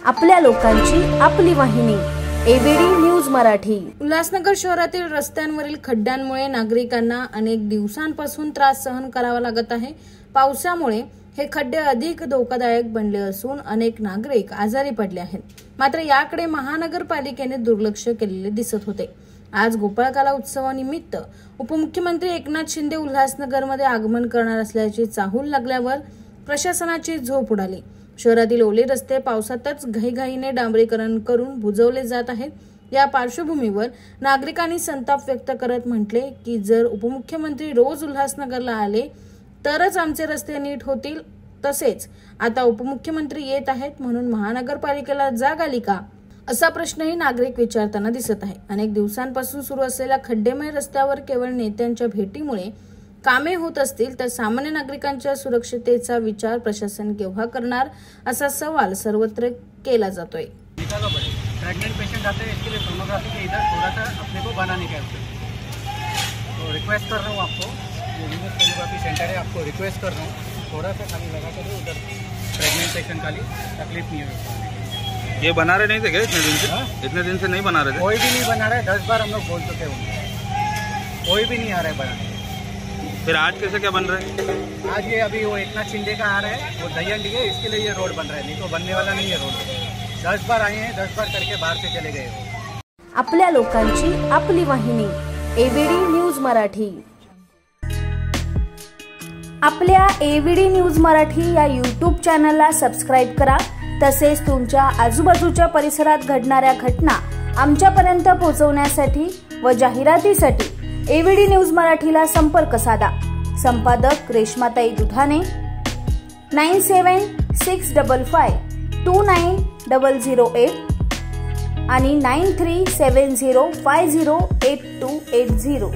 आपल्या लोकांची आपली वाहिनी एबीडी न्यूज मराठी। उल्हासनगर शहरातील रस्त्यांवरील खड्ड्यांमुळे नागरिकांना अनेक दिवसांपासून त्रास सहन करावा लागत आहे। पावसामुळे हे खड्डे अधिक धोकादायक बनले असून अनेक नागरिक आजारी पडले आहेत। मात्र याकडे महानगरपालिकेने दुर्लक्ष केलेले दिसत होते। आज गोपाळकाला उत्सवानिमित्त उपमुख्यमंत्री एकनाथ शिंदे उल्हासनगरमध्ये आगमन करणार असल्याची चाहूल लागल्यावर प्रशासनाची झोप उडाली। शहरातील ओले रस्ते पावसातच घाईघाईने डांबरीकरण करून बुजवले जात आहेत। या पार्श्वभूमीवर नागरिकांनी संताप व्यक्त करत म्हटले की जर उपमुख्यमंत्री रोज उल्हासनगरला आले तरच आमचे रस्ते नीट होतील। तसेच आता उपमुख्यमंत्री येत आहेत म्हणून महानगरपालिकेला जाग आली का, असा प्रश्नही नागरिक विचारताना दिसत आहे। अनेक दिवसांपासून सुरू असलेल्या खड्डेमय रस्त्यावर केवळ नेत्यांच्या भेटीमुळे कामे होत असतील तर सामान्य नागरिकांच्या सुरक्षिततेचा विचार प्रशासन केव्हा करणार, असा सवाल सर्वत्र केला जातोय। प्रेग्नेंट पेशेंट आते हैं, इसके लिए सोनोग्राफी के इधर थोड़ा सा अपने को बनाने का है। तो रिक्वेस्ट कर रहा हूँ आपको, जो सोनोग्राफी सेंटर है आपको रिक्वेस्ट कर रहा हूँ थोड़ा सा खाली लगा कर उधर प्रेग्नेंट पेशेंट का तकलीफ नहीं है। ये बना रहे नहीं थे क्या इतने दिन से? इतने दिन से नहीं बना रहे थे? कोई भी नहीं बना रहा है, 10 बार हम लोग बोल चुके हैं उनको, कोई भी नहीं आ रहा है बनाने। फिर आज कैसे क्या बन रहा है? आज ये अभी वो एकनाथ शिंदे का आ रहा है, वो दहीहंडी है, इसके लिए ये रोड बन रहा है, नहीं तो बनने वाला नहीं है रोड। 10 बार आए हैं, 10 बार करके बाहर से चले गए। आपल्या लोकांची आपली वाहिनी एबीडी न्यूज मराठी। आपल्या एबीडी न्यूज मराठी या यूट्यूब चॅनलला सबस्क्राइब करा। तसेच तुमच्या आजूबाजूच्या परिसरात घडणाऱ्या घटना आमच्यापर्यंत पोहोचवण्यासाठी व जाहिरातीसाठी एबीडी न्यूज मराठीला संपर्क साधा। संपादक रेश्माताई दुधाने 9765529008 आणि 9370508280।